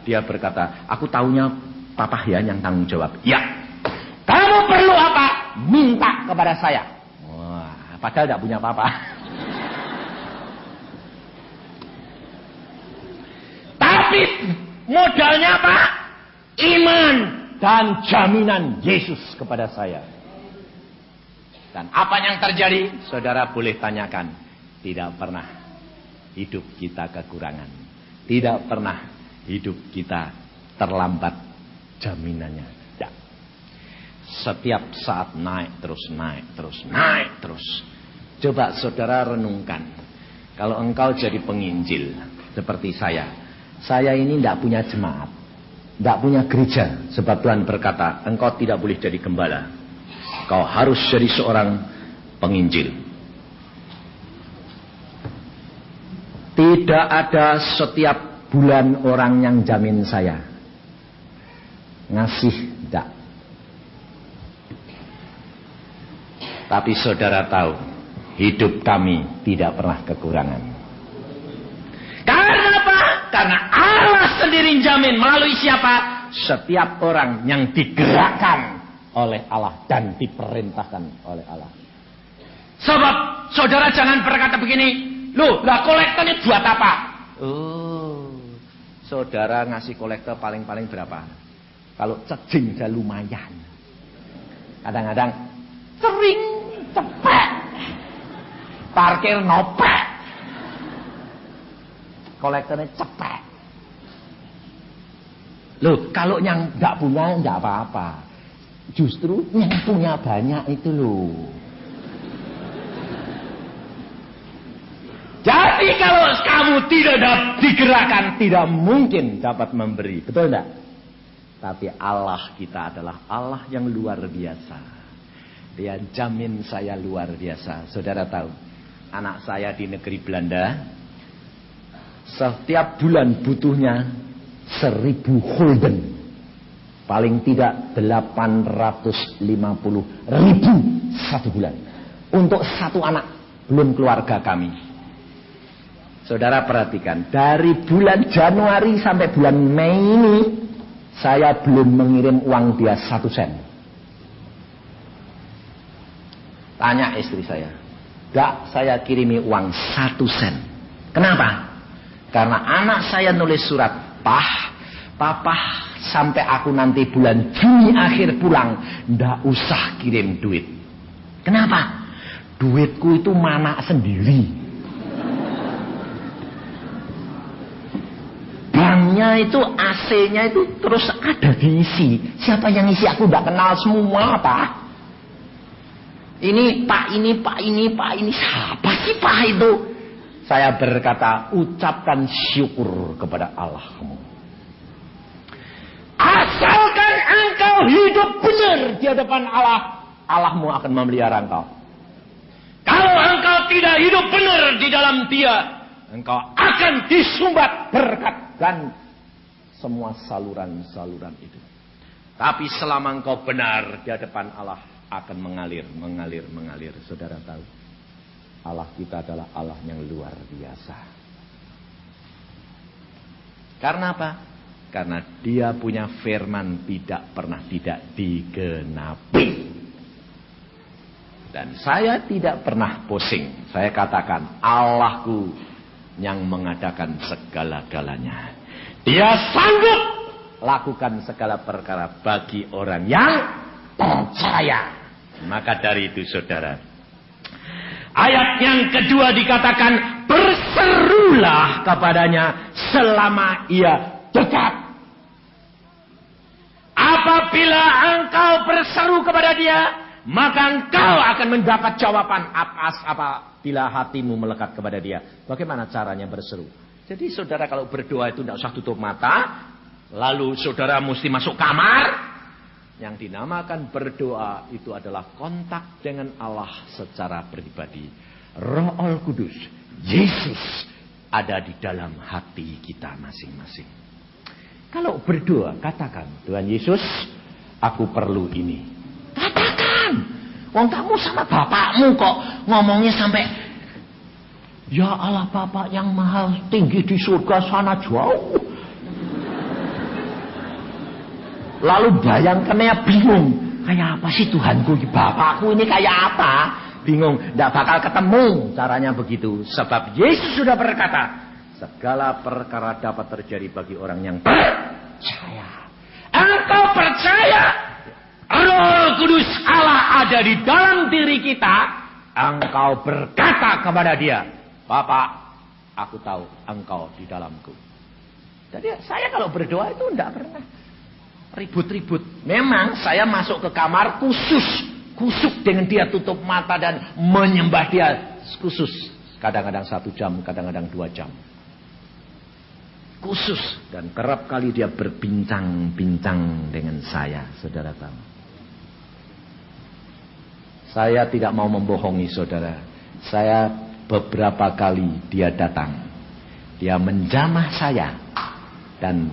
Speaker 1: Dia berkata, aku taunya Papa ya yang tanggung jawab. Ya. Kamu perlu apa? Minta kepada saya. Wah, padahal tidak punya apa-apa. Tapi modalnya apa? Iman dan jaminan Yesus kepada saya. Dan apa yang terjadi? Saudara boleh tanyakan. Tidak pernah hidup kita kekurangan. Tidak pernah hidup kita terlambat jaminannya. Tidak. Setiap saat naik terus, naik terus, naik terus. Coba saudara renungkan. Kalau engkau jadi penginjil seperti saya. Saya ini tidak punya jemaat. Tidak punya gereja. Sebab Tuhan berkata, engkau tidak boleh jadi gembala. Kau harus jadi seorang penginjil. Tidak ada setiap bulan orang yang jamin saya. Ngasih tidak. Tapi saudara tahu, hidup kami tidak pernah kekurangan. Karena apa? Karena Allah sendiri jamin. Melalui siapa? Setiap orang yang digerakkan oleh Allah dan diperintahkan oleh Allah. Sebab saudara jangan berkata begini, loh, lah kolektor ini buat apa? Oh, saudara ngasih kolektor paling-paling berapa? Kalau cejing saja lumayan. Kadang-kadang sering cepet, parkir nopet, kolektornya cepet. Loh, kalau yang nggak punya nggak apa-apa. Justru yang punya banyak itu loh. Jadi kalau kamu tidak digerakkan, tidak mungkin dapat memberi. Betul enggak? Tapi Allah kita adalah Allah yang luar biasa. Dia jamin saya luar biasa. Saudara tahu, anak saya di negeri Belanda, setiap bulan butuhnya 1.000 gulden. Paling tidak 850.000 satu bulan. Untuk satu anak. Belum keluarga kami. Saudara perhatikan. Dari bulan Januari sampai bulan Mei ini. Saya belum mengirim uang dia 1 sen. Tanya istri saya. Gak, saya kirimi uang 1 sen. Kenapa? Karena anak saya nulis surat. Papa, sampai aku nanti bulan Juni akhir pulang, ndak usah kirim duit. Kenapa? Duitku itu mana sendiri. Banknya itu AC-nya itu terus ada diisi. Siapa yang isi aku ndak kenal semua, Pak. Ini Pak ini. Siapa sih Pak itu? Saya berkata, ucapkan syukur kepada Allahmu. Asalkan engkau hidup benar di hadapan Allah, Allahmu akan memelihara engkau. Kalau engkau tidak hidup benar di dalam Dia, engkau akan disumbat berkat dan semua saluran-saluran itu. Tapi selama engkau benar di hadapan Allah, akan mengalir. Saudara tahu, Allah kita adalah Allah yang luar biasa. Karena apa? Karena dia punya firman tidak pernah tidak digenapi. Dan saya tidak pernah pusing. Saya katakan Allahku yang mengadakan segala-galanya. Dia sanggup lakukan segala perkara bagi orang yang percaya. Maka dari itu saudara, ayat yang kedua dikatakan berserulah kepadanya selama ia dekat. Apabila engkau berseru kepada Dia, maka engkau akan mendapat jawaban apabila hatimu melekat kepada Dia. Bagaimana caranya berseru? Jadi saudara kalau berdoa itu tidak usah tutup mata, lalu saudara mesti masuk kamar. Yang dinamakan berdoa itu adalah kontak dengan Allah secara pribadi. Roh Kudus, Yesus ada di dalam hati kita masing-masing. Kalau berdoa, katakan, Tuhan Yesus, aku perlu ini. Katakan. Wong kamu sama bapakmu kok ngomongnya sampai, ya Allah Bapak yang maha tinggi di surga sana jauh. Lalu bayangkannya bingung. Kayak apa sih Tuhanku, Bapakku ini kayak apa? Bingung, tidak bakal ketemu caranya begitu. Sebab Yesus sudah berkata, segala perkara dapat terjadi bagi orang yang percaya. Engkau percaya, Roh Kudus Allah ada di dalam diri kita, engkau berkata kepada dia, Bapak, aku tahu engkau di dalamku. Jadi saya kalau berdoa itu tidak pernah ribut-ribut. Memang saya masuk ke kamar kusuk dengan dia, tutup mata dan menyembah dia khusus. Kadang-kadang 1 jam, kadang-kadang 2 jam. Khusus. Dan kerap kali dia berbincang-bincang dengan saya, saudara tahu. Saya tidak mau membohongi saudara. Saya beberapa kali dia datang. Dia menjamah saya dan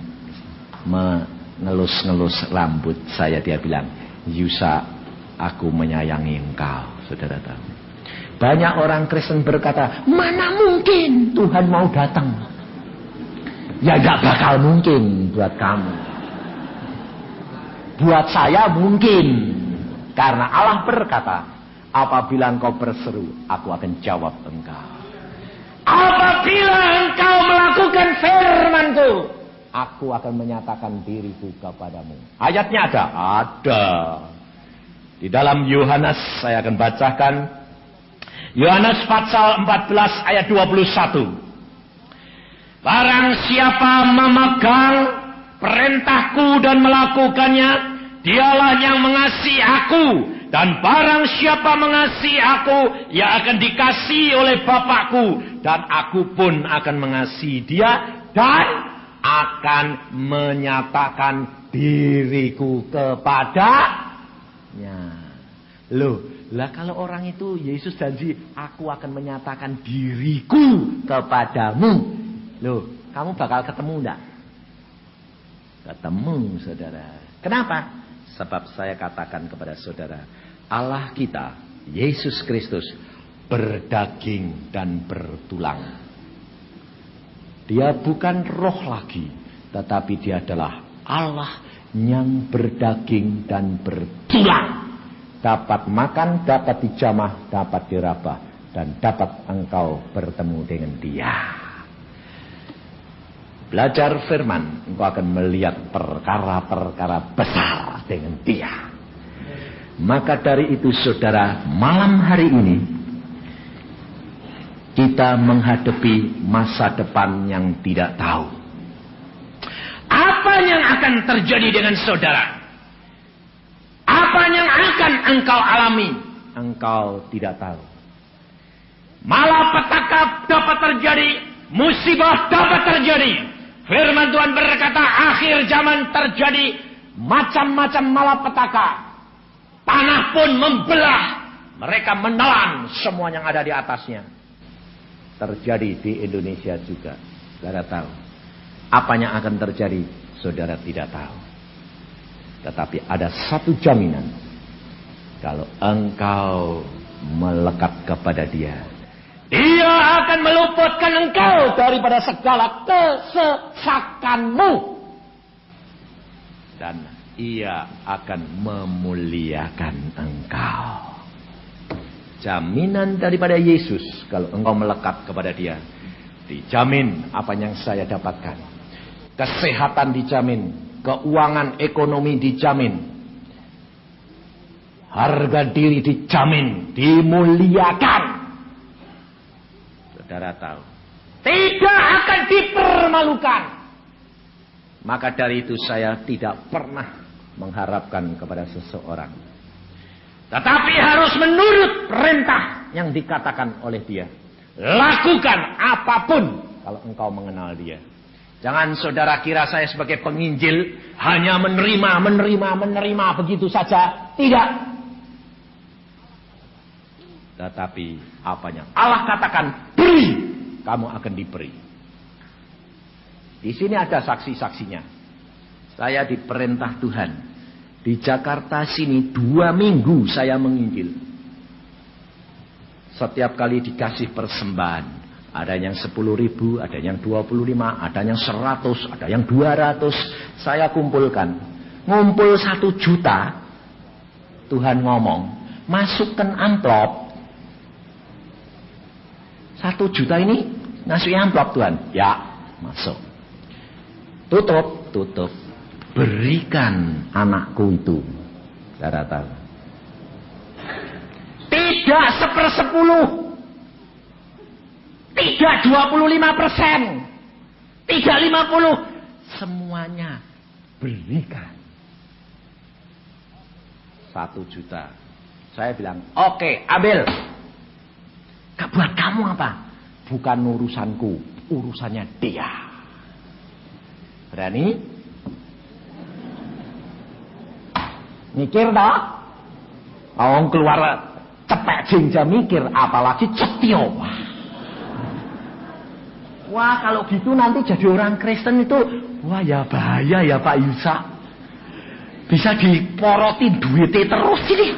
Speaker 1: mengelus-ngelus rambut saya. Dia bilang, Yusa, aku menyayangi engkau, saudara tahu. Banyak orang Kristen berkata, mana mungkin Tuhan mau datang? Ya gak bakal mungkin buat kamu. Buat saya mungkin. Karena Allah berkata, apabila engkau berseru, aku akan jawab engkau. Apabila engkau melakukan firman-Ku, aku akan menyatakan diriku kepadamu. Ayatnya ada? Ada. Di dalam Yohanes, saya akan bacakan. Yohanes pasal 14 ayat 21. Barang siapa memegang perintahku dan melakukannya, dialah yang mengasihi aku. Dan barang siapa mengasihi aku, ia akan dikasihi oleh Bapakku. Dan aku pun akan mengasihi dia dan akan menyatakan diriku kepadanya. Loh, lah kalau orang itu Yesus janji, aku akan menyatakan diriku kepadamu. Loh, kamu bakal ketemu enggak? Ketemu, saudara. Kenapa? Sebab saya katakan kepada saudara, Allah kita, Yesus Kristus, berdaging dan bertulang. Dia bukan roh lagi, tetapi dia adalah Allah yang berdaging dan bertulang. Dapat makan, dapat dijamah, dapat dirabah, dan dapat engkau bertemu dengan dia. Belajar firman, engkau akan melihat perkara-perkara besar dengan dia. Maka dari itu saudara, malam hari ini kita menghadapi masa depan yang tidak tahu. Apa yang akan terjadi dengan saudara? Apa yang akan engkau alami? Engkau tidak tahu. Malapetaka dapat terjadi, musibah dapat terjadi. Firman Tuhan berkata, akhir zaman terjadi macam-macam malapetaka. Tanah pun membelah. Mereka menelan semua yang ada di atasnya. Terjadi di Indonesia juga. Saudara tahu. Apa yang akan terjadi, saudara tidak tahu. Tetapi ada satu jaminan. Kalau engkau melekat kepada dia, dia akan meluputkan engkau daripada segala kesesakanmu. Dan ia akan memuliakan engkau. Jaminan daripada Yesus, kalau engkau melekat kepada dia, dijamin apa yang saya dapatkan. Kesehatan dijamin, keuangan ekonomi dijamin, harga diri dijamin, dimuliakan. Saudara tahu, tidak akan dipermalukan. Maka dari itu saya tidak pernah mengharapkan kepada seseorang, tetapi harus menurut perintah yang dikatakan oleh dia. Lakukan apapun kalau engkau mengenal dia. Jangan saudara kira saya sebagai penginjil hanya menerima begitu saja. Tidak. Tetapi apanya? Allah katakan beri, kamu akan diberi. Di sini ada saksi-saksinya. Saya diperintah Tuhan. Di Jakarta sini 2 minggu saya menginjil. Setiap kali dikasih persembahan. Ada yang 10.000, ada yang 25, ada yang 100, ada yang 200. Saya kumpulkan. Ngumpul 1 juta. Tuhan ngomong, masukkan amplop. 1 juta ini ngasih amplop Tuhan. Ya, masuk. Tutup. Berikan anakku itu. Saudara tahu. Tidak 1/10. Tidak 25%. Tidak 50. Semuanya berikan. 1 juta. Saya bilang, oke, ambil. Buat kamu apa? Bukan urusanku, urusannya dia. Berani? Mikir dah. Orang keluar cepet jinja mikir, apalagi Setio. Wah, kalau gitu nanti jadi orang Kristen itu, wah ya bahaya ya Pak Yusa. Bisa diporotin duitnya terus ini.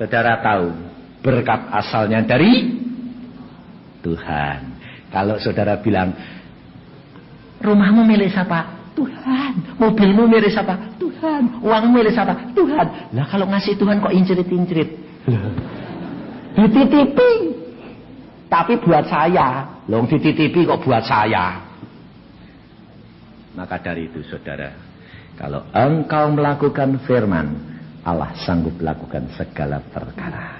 Speaker 1: Saudara tahu, berkat asalnya dari Tuhan. Kalau saudara bilang, rumahmu milik siapa? Tuhan. Mobilmu milik siapa? Tuhan. Uangmu milik siapa? Tuhan. Lah kalau ngasih Tuhan kok incrit-incrit? Dititipi. Tapi buat saya. Loh dititipi kok buat saya? Maka dari itu saudara, kalau engkau melakukan firman, Allah sanggup lakukan segala perkara.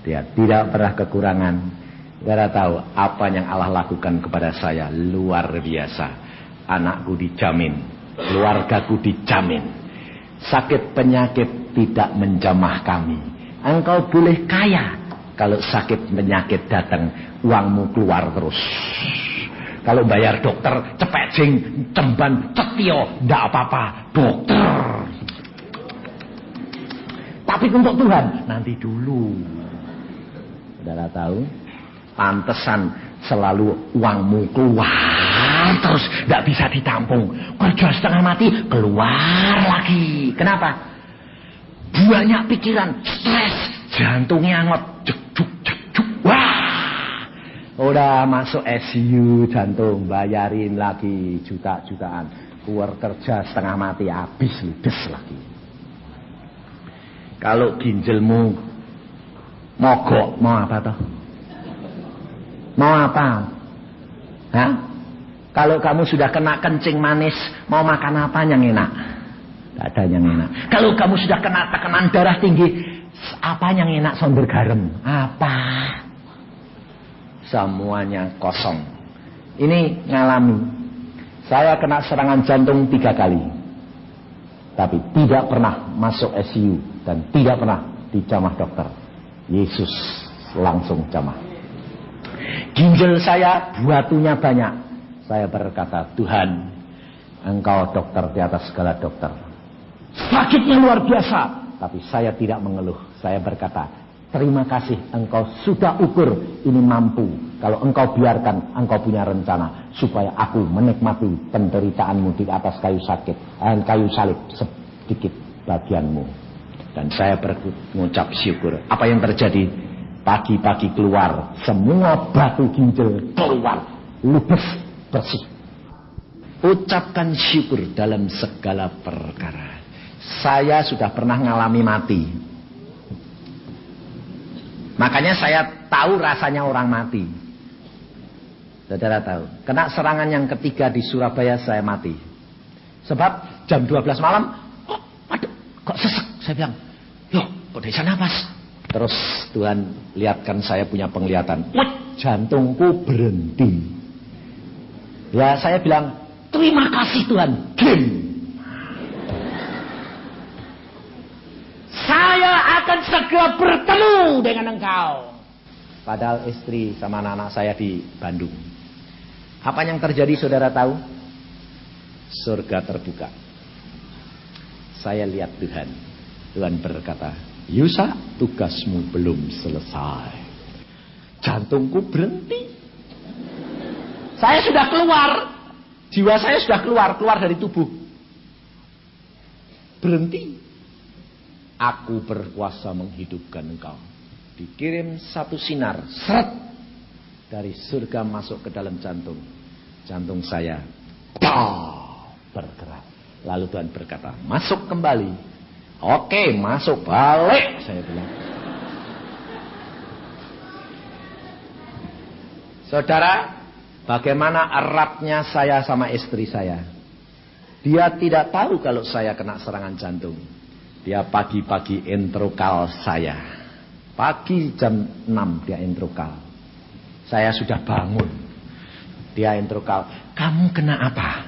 Speaker 1: Dia tidak pernah kekurangan. Saudara tahu apa yang Allah lakukan kepada saya luar biasa. Anakku dijamin, keluargaku dijamin. Sakit penyakit tidak menjamah kami. Engkau boleh kaya, kalau sakit penyakit datang, uangmu keluar terus. Kalau bayar dokter, cepet sing, cemban, Setio, ndak apa-apa, dokter. Tapi untuk Tuhan, nanti dulu. Saudara tahu, pantesan selalu uangmu keluar terus, ndak bisa ditampung. Kerja setengah mati, keluar lagi. Kenapa? Banyak pikiran, stres, jantungnya ngot, jeduk, jeduk, wah. Udah masuk ICU jantung, bayarin lagi juta-jutaan. Keluar kerja setengah mati, habis ludes lagi. Kalau ginjalmu mogok, mau apa toh? Mau apa? Hah? Kalau kamu sudah kena kencing manis, mau makan apa yang enak? Tidak ada yang enak. Kalau kamu sudah kena tekanan darah tinggi, apa yang enak? Sonder garam. Apa? Semuanya kosong. Ini ngalami. Saya kena serangan jantung 3 kali. Tapi tidak pernah masuk ICU. Dan tidak pernah dijamah dokter. Yesus langsung jamah. Ginjal saya batunya banyak. Saya berkata, Tuhan, Engkau dokter di atas segala dokter. Sakitnya luar biasa. Tapi saya tidak mengeluh. Saya berkata, terima kasih Engkau sudah ukur ini mampu. Kalau Engkau biarkan, Engkau punya rencana supaya aku menikmati penderitaanmu di atas kayu salib sedikit bagianmu. Dan saya mengucap syukur. Apa yang terjadi? Pagi-pagi keluar, semua batu ginjal keluar, ludes, bersih. Ucapkan syukur dalam segala perkara. Saya sudah pernah ngalami mati. Makanya saya tahu rasanya orang mati. Saudara tahu, kena serangan yang ketiga di Surabaya saya mati. Sebab jam 12 malam, aduh, kok sesek. Saya bilang, loh, kok desa nafas? Terus Tuhan lihatkan saya punya penglihatan. Jantungku berhenti. Ya saya bilang, terima kasih Tuhan. Gim. Saya akan segera bertemu dengan Engkau. Padahal istri sama anak-anak saya di Bandung. Apa yang terjadi saudara tahu? Surga terbuka. Saya lihat Tuhan. Tuhan berkata, Yusa, tugasmu belum selesai. Jantungku berhenti. Saya sudah keluar. Jiwa saya sudah keluar dari tubuh. Berhenti. Aku berkuasa menghidupkan engkau. Dikirim satu sinar, seret, dari surga masuk ke dalam jantung. Jantung saya bergerak. Lalu Tuhan berkata, masuk kembali. Oke, masuk balik, saya bilang. Saudara, bagaimana eratnya saya sama istri saya. Dia tidak tahu kalau saya kena serangan jantung. Dia pagi-pagi introkal saya. Pagi jam 6 dia introkal. Saya sudah bangun. Dia introkal. Kamu kena apa?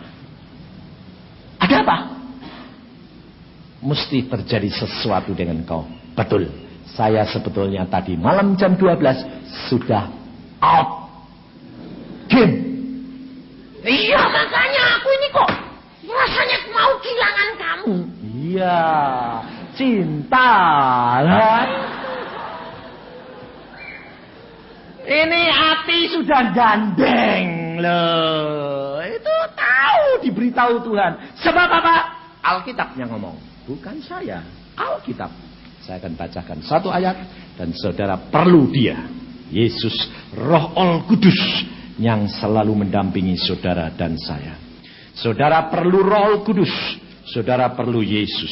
Speaker 1: Ada apa? Mesti terjadi sesuatu dengan kau. Betul. Saya sebetulnya tadi malam jam 12 sudah out game. Iya, makanya aku ini kok rasanya mau kehilangan kamu. Iya, cinta kan? Ini hati sudah gandeng loh. Itu tahu, diberitahu Tuhan. Sebab apa? Alkitab yang ngomong, bukan saya. Alkitab. Saya akan bacakan satu ayat dan saudara perlu dia. Yesus, Roh Kudus yang selalu mendampingi saudara dan saya. Saudara perlu Roh Kudus, saudara perlu Yesus.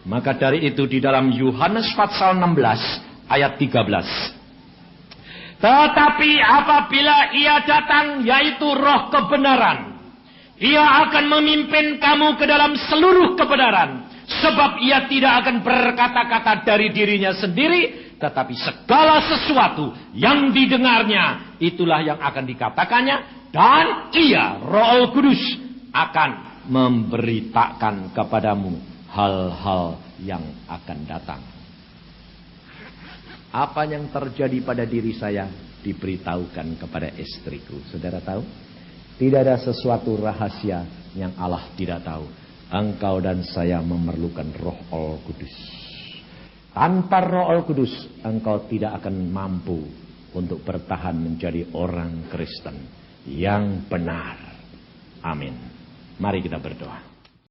Speaker 1: Maka dari itu di dalam Yohanes pasal 16 ayat 13. Tetapi apabila ia datang, yaitu Roh kebenaran, ia akan memimpin kamu ke dalam seluruh kebenaran. Sebab ia tidak akan berkata-kata dari dirinya sendiri, tetapi segala sesuatu yang didengarnya, itulah yang akan dikatakannya. Dan ia, Roh Kudus, akan memberitakan kepadamu hal-hal yang akan datang. Apa yang terjadi pada diri saya diberitahukan kepada istriku. Saudara tahu? Tidak ada sesuatu rahasia yang Allah tidak tahu. Engkau dan saya memerlukan Roh Kudus. Tanpa Roh Kudus, engkau tidak akan mampu untuk bertahan menjadi orang Kristen yang benar. Amin. Mari kita berdoa.